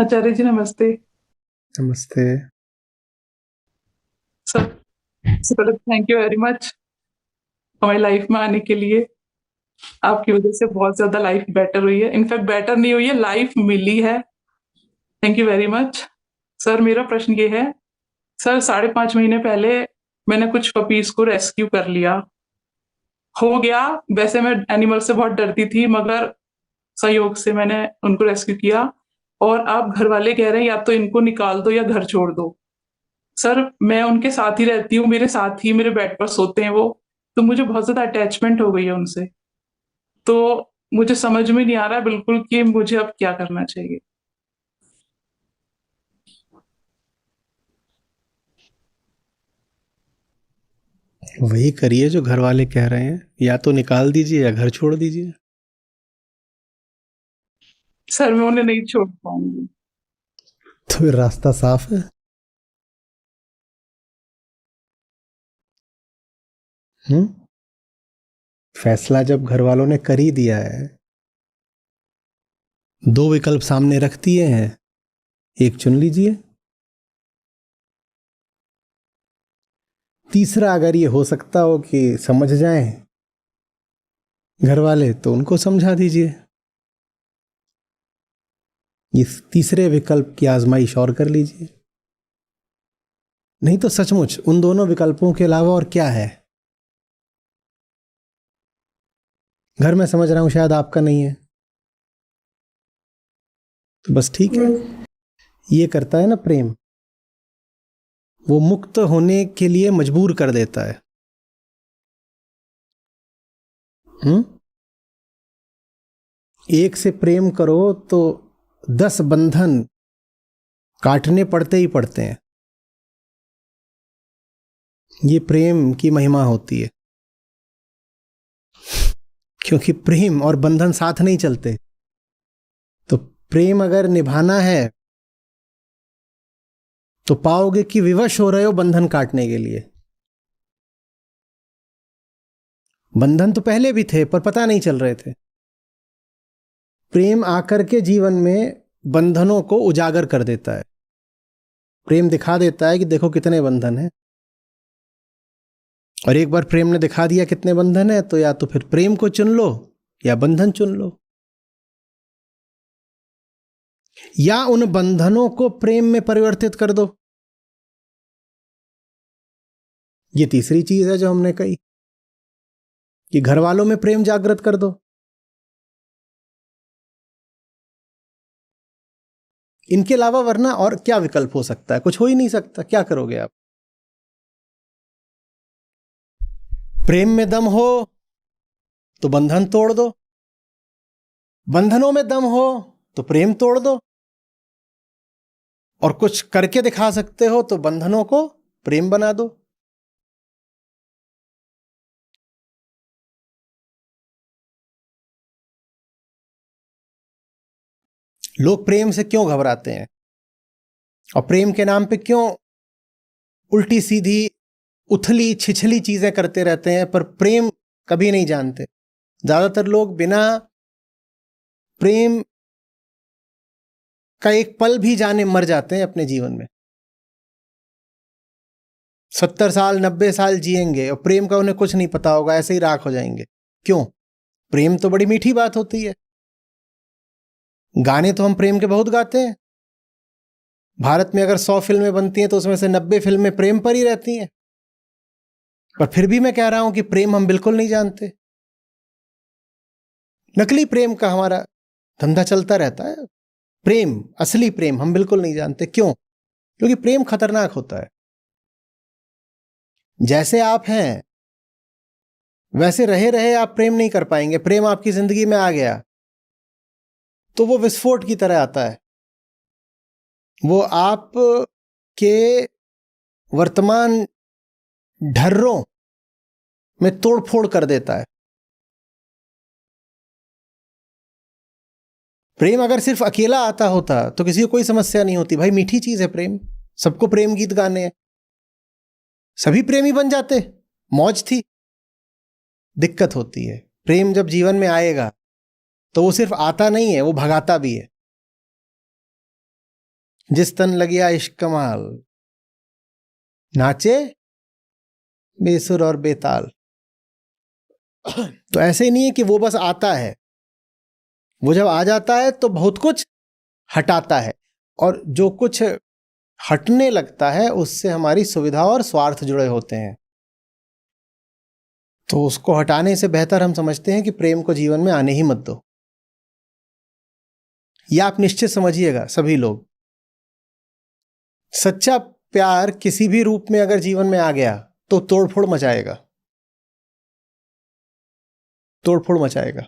आचार्य जी नमस्ते। नमस्ते। Sir sir thank you very much हमारी लाइफ में आने के लिए। आपकी वजह से बहुत ज़्यादा लाइफ बेटर हुई है। इनफैक्ट बेटर नहीं हुई है, लाइफ मिली है। Thank you very much. Sir मेरा प्रश्न ये है, सर 5.5 महीने पहले मैंने कुछ पपीज़ को रेस्क्यू कर लिया। हो गया, वैसे मैं एनिमल से बहुत डरती थी मगर संयोग से मैंने उनको रेस्क्यू किया और अब घरवाले कह रहे हैं या तो इनको निकाल दो या घर छोड़ दो। सर मैं उनके साथ ही रहती हूँ, मेरे साथ ही मेरे बेड पर सोते हैं वो, तो मुझे बहुत ज़्यादा अटैचमेंट हो गई है उनसे। तो मुझे समझ में नहीं आ रहा है बिल्कुल कि मुझे अब क्या करना चाहिए? वही करिए जो घर वाले कह रहे हैं, या तो निकाल दीजिए या घर छोड़ दीजिए। सर मैं उन्हें नहीं छोड़ पाऊँगी। तो फिर रास्ता साफ है। हम्म। फैसला जब घर वालों ने कर ही दिया है, दो विकल्प सामने रख दिए हैं, एक चुन लीजिए। तीसरा अगर ये हो सकता हो कि समझ जाएं घर वाले, तो उनको समझा दीजिए। इस तीसरे विकल्प की आजमाइश और कर लीजिए। नहीं तो सचमुच उन दोनों विकल्पों के अलावा और क्या है। घर में समझ रहा हूं शायद आपका नहीं है, तो बस ठीक है। ये करता है ना प्रेम, वो मुक्त होने के लिए मजबूर कर देता है। हम्म। एक से प्रेम करो तो 10 बंधन काटने पड़ते ही पड़ते हैं। ये प्रेम की महिमा होती है, क्योंकि प्रेम और बंधन साथ नहीं चलते। तो प्रेम अगर निभाना है तो पाओगे कि विवश हो रहे हो बंधन काटने के लिए। बंधन तो पहले भी थे पर पता नहीं चल रहे थे। प्रेम आकर के जीवन में बंधनों को उजागर कर देता है। प्रेम दिखा देता है कि देखो कितने बंधन हैं। और एक बार प्रेम ने दिखा दिया कितने बंधन है, तो या तो फिर प्रेम को चुन लो या बंधन चुन लो, या उन बंधनों को प्रेम में परिवर्तित कर दो। ये तीसरी चीज है जो हमने कही कि घर वालों में प्रेम जागृत कर दो। इनके अलावा वरना और क्या विकल्प हो सकता है? कुछ हो ही नहीं सकता। क्या करोगे आप? प्रेम में दम हो तो बंधन तोड़ दो, बंधनों में दम हो तो प्रेम तोड़ दो, और कुछ करके दिखा सकते हो तो बंधनों को प्रेम बना दो। लोग प्रेम से क्यों घबराते हैं और प्रेम के नाम पे क्यों उल्टी सीधी उथली छिछली चीजें करते रहते हैं, पर प्रेम कभी नहीं जानते। ज्यादातर लोग बिना प्रेम का एक पल भी जाने मर जाते हैं अपने जीवन में। 70 साल 90 साल जिएंगे और प्रेम का उन्हें कुछ नहीं पता होगा, ऐसे ही राख हो जाएंगे। क्यों? प्रेम तो बड़ी मीठी बात होती है। गाने तो हम प्रेम के बहुत गाते हैं। भारत में अगर 100 फिल्में बनती हैं तो उसमें से 90 फिल्में प्रेम पर ही रहती हैं। पर फिर भी मैं कह रहा हूं कि प्रेम हम बिल्कुल नहीं जानते। नकली प्रेम का हमारा धंधा चलता रहता है। प्रेम, असली प्रेम हम बिल्कुल नहीं जानते। क्यों? क्योंकि प्रेम खतरनाक होता है। जैसे आप हैं वैसे रहे रहे आप प्रेम नहीं कर पाएंगे। प्रेम आपकी जिंदगी में आ गया तो वो विस्फोट की तरह आता है। वो आप के वर्तमान ढर्रों में तोड़फोड़ कर देता है। प्रेम अगर सिर्फ अकेला आता होता तो किसी को कोई समस्या नहीं होती। भाई मीठी चीज है प्रेम, सबको प्रेम गीत गाने हैं, सभी प्रेमी बन जाते, मौज थी। दिक्कत होती है प्रेम जब जीवन में आएगा तो वो सिर्फ आता नहीं है, वो भगाता भी है। जिस तन लगिया इश्क कमाल, नाचे बेसुर और बेताल। तो ऐसे नहीं है कि वो बस आता है, वो जब आ जाता है तो बहुत कुछ हटाता है, और जो कुछ हटने लगता है उससे हमारी सुविधा और स्वार्थ जुड़े होते हैं। तो उसको हटाने से बेहतर हम समझते हैं कि प्रेम को जीवन में आने ही मत दो। या आप निश्चित समझिएगा सभी लोग, सच्चा प्यार किसी भी रूप में अगर जीवन में आ गया तो तोड़फोड़ मचाएगा, तोड़फोड़ मचाएगा।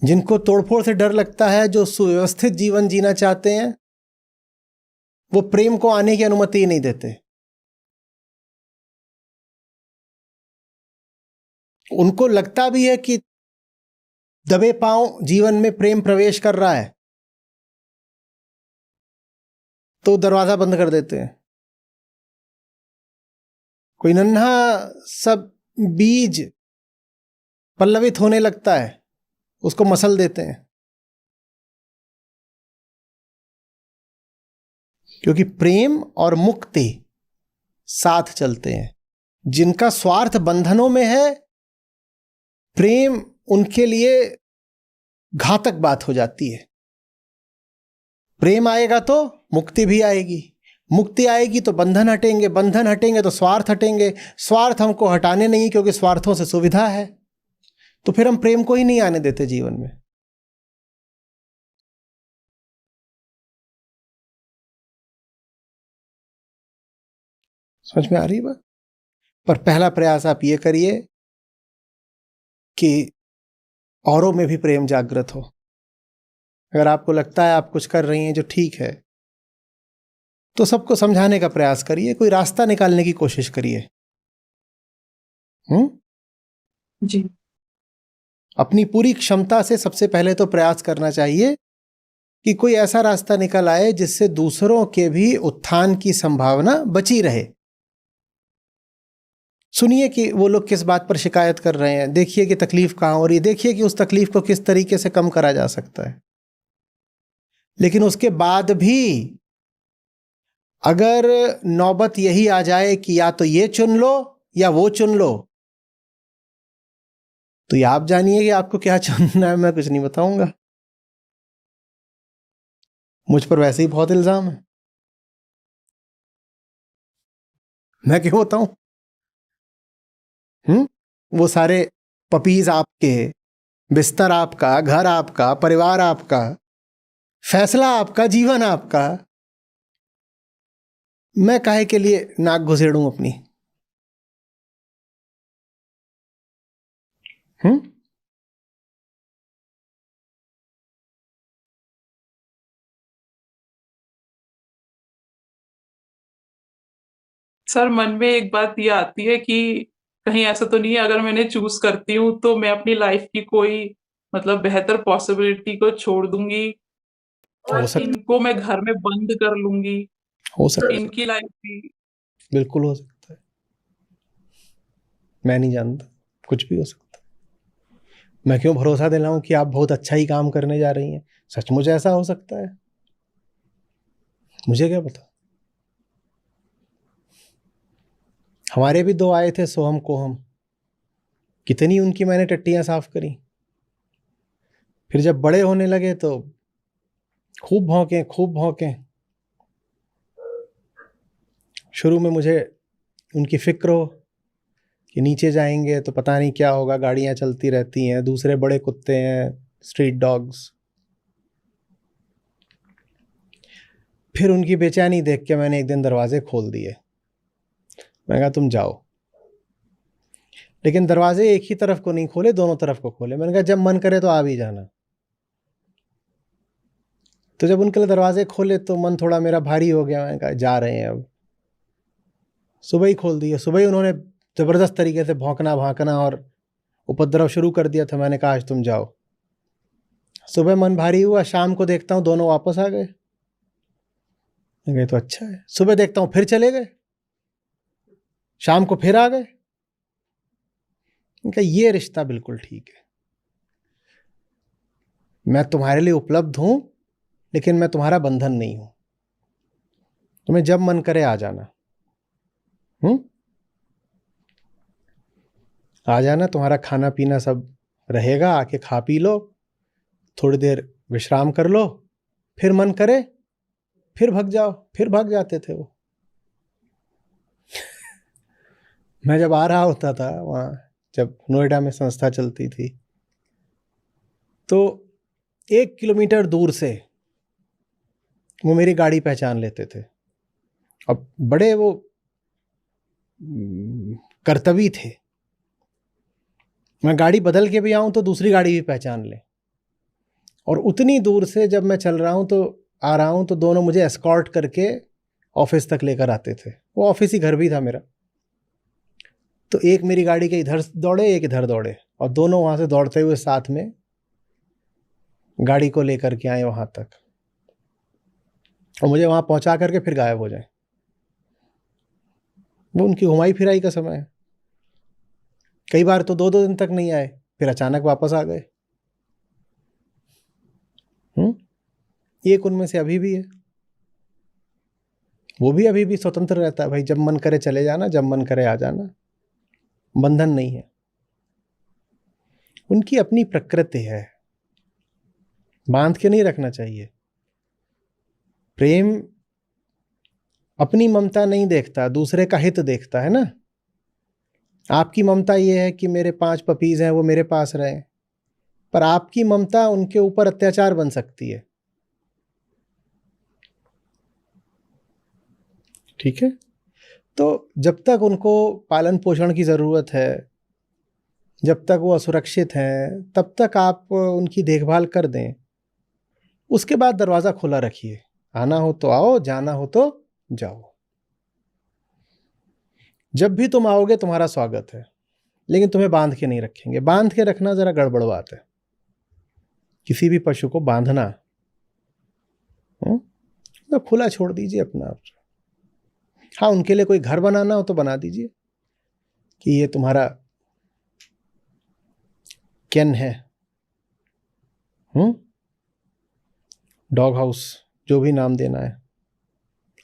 जिनको तोड़फोड़ से डर लगता है, जो सुव्यवस्थित जीवन जीना चाहते हैं, वो प्रेम को आने की अनुमति ही नहीं देते। उनको लगता भी है कि दबे पांव जीवन में प्रेम प्रवेश कर रहा है, तो दरवाजा बंद कर देते हैं। कोई नन्हा सब बीज पल्लवित होने लगता है, उसको मसल देते हैं, क्योंकि प्रेम और मुक्ति साथ चलते हैं। जिनका स्वार्थ बंधनों में है, प्रेम उनके लिए घातक बात हो जाती है। प्रेम आएगा तो मुक्ति भी आएगी, मुक्ति आएगी तो बंधन हटेंगे, बंधन हटेंगे तो स्वार्थ हटेंगे, स्वार्थ हमको हटाने नहीं, क्योंकि स्वार्थों से सुविधा है। तो फिर हम प्रेम को ही नहीं आने देते जीवन में। समझ में आ रही बात? पर पहला प्रयास आप ये करिए कि औरों में भी प्रेम जागृत हो। अगर आपको लगता है आप कुछ कर रही हैं जो ठीक है, तो सबको समझाने का प्रयास करिए, कोई रास्ता निकालने की कोशिश करिए। जी। अपनी पूरी क्षमता से सबसे पहले तो प्रयास करना चाहिए कि कोई ऐसा रास्ता निकल आए जिससे दूसरों के भी उत्थान की संभावना बची रहे। सुनिए कि वो लोग किस बात पर शिकायत कर रहे हैं, देखिए कि तकलीफ कहाँ हो रही है, देखिए कि उस तकलीफ को किस तरीके से कम करा जा सकता है। लेकिन उसके बाद भी अगर नौबत यही आ जाए कि या तो ये चुन लो या वो चुन लो, तो ये आप जानिए कि आपको क्या चुनना है, मैं कुछ नहीं बताऊंगा। मुझ पर वैसे ही बहुत इल्जाम है, मैं क्यों बताऊं? वो सारे पपीज आपके, बिस्तर आपका, घर आपका, परिवार आपका, फैसला आपका, जीवन आपका, मैं काहे के लिए नाक घुसेड़ूं अपनी? सर, मन में एक बात ये आती है कि कहीं ऐसा तो नहीं है, अगर मैंने चूज करती हूँ तो मैं अपनी लाइफ की कोई मतलब बेहतर पॉसिबिलिटी को छोड़ दूंगी हो और सकता, इनको मैं घर में बंद कर लूंगी, हो सकता है, इनकी लाइफ भी। बिल्कुल हो सकता है। मैं नहीं जानता, कुछ भी हो सकता है। मैं क्यों भरोसा दिलाऊं कि आप बहुत अच्छा ही काम करने जा रही हैं? सचमुच ऐसा हो सकता है, मुझे क्या पता। हमारे भी दो आए थे सोहम को हम, कितनी उनकी मैंने टट्टियां साफ करी। फिर जब बड़े होने लगे तो खूब भौंके, खूब भौंके। शुरू में मुझे उनकी फिक्र हो कि नीचे जाएंगे तो पता नहीं क्या होगा, गाड़ियां चलती रहती हैं, दूसरे बड़े कुत्ते हैं, स्ट्रीट डॉग्स। फिर उनकी बेचैनी देख के मैंने एक दिन दरवाजे खोल दिए। मैं कहा तुम जाओ, लेकिन दरवाजे एक ही तरफ को नहीं खोले, दोनों तरफ को खोले। मैंने कहा जब मन करे तो आ भी जाना। तो जब उनके लिए दरवाजे खोले तो मन थोड़ा मेरा भारी हो गया। मैंने कहा जा रहे हैं अब। सुबह ही खोल दिए, सुबह ही उन्होंने ज़बरदस्त तरीके से भौंकना भांकना और उपद्रव शुरू कर दिया था। मैंने कहा आज तुम जाओ। सुबह मन भारी हुआ, शाम को देखता हूँ दोनों वापस आ गए। मैं कहा तो अच्छा है। सुबह देखता हूँ फिर चले गए, शाम को फिर आ गए। मैंने कहा ये रिश्ता बिल्कुल ठीक है, मैं तुम्हारे लिए उपलब्ध हूँ, लेकिन मैं तुम्हारा बंधन नहीं हूं। तुम्हें जब मन करे आ जाना। आ जाना, तुम्हारा खाना पीना सब रहेगा, आके खा पी लो, थोड़ी देर विश्राम कर लो, फिर मन करे फिर भाग जाओ। फिर भाग जाते थे वो। मैं जब आ रहा होता था वहाँ, जब नोएडा में संस्था चलती थी, तो 1 किलोमीटर दूर से वो मेरी गाड़ी पहचान लेते थे। अब बड़े वो कर्तव्य थे। मैं गाड़ी बदल के भी आऊं तो दूसरी गाड़ी भी पहचान ले। और उतनी दूर से जब मैं चल रहा हूं तो आ रहा हूं तो दोनों मुझे एस्कॉर्ट करके ऑफिस तक लेकर आते थे। वो ऑफिस ही घर भी था मेरा। तो एक मेरी गाड़ी के इधर दौड़े, एक इधर दौड़े, और दोनों वहां से दौड़ते हुए साथ में गाड़ी को लेकर के आए वहां तक, और मुझे वहां पहुंचा करके फिर गायब हो जाए। वो उनकी घुमाई फिराई का समय है। कई बार तो 2-2 दिन तक नहीं आए, फिर अचानक वापस आ गए। एक उनमें से अभी भी है। वो भी अभी भी स्वतंत्र रहता है भाई, जब मन करे चले जाना, जब मन करे आ जाना। बंधन नहीं है। उनकी अपनी प्रकृति है, बांध के नहीं रखना चाहिए। प्रेम अपनी ममता नहीं देखता, दूसरे का हित देखता है ना। आपकी ममता ये है कि मेरे 5 पपीज हैं, वो मेरे पास रहें, पर आपकी ममता उनके ऊपर अत्याचार बन सकती है। ठीक है। तो जब तक उनको पालन पोषण की जरूरत है, जब तक वो असुरक्षित हैं, तब तक आप उनकी देखभाल कर दें। उसके बाद दरवाजा खुला रखिए। आना हो तो आओ, जाना हो तो जाओ। जब भी तुम आओगे तुम्हारा स्वागत है, लेकिन तुम्हें बांध के नहीं रखेंगे। बांध के रखना जरा गड़बड़ बात है। किसी भी पशु को बांधना, तो खुला छोड़ दीजिए अपना आप। हाँ, उनके लिए कोई घर बनाना हो तो बना दीजिए कि ये तुम्हारा केन है, डॉग हाउस, जो भी नाम देना है,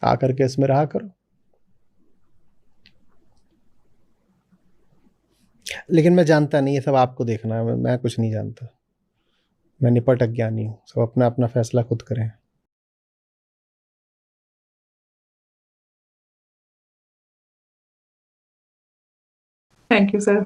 आकर के इसमें रहा करो। लेकिन मैं जानता नहीं, ये सब आपको देखना है। मैं कुछ नहीं जानता। मैं निपट अज्ञानी हूं। सब अपना अपना फैसला खुद करें। Thank you sir.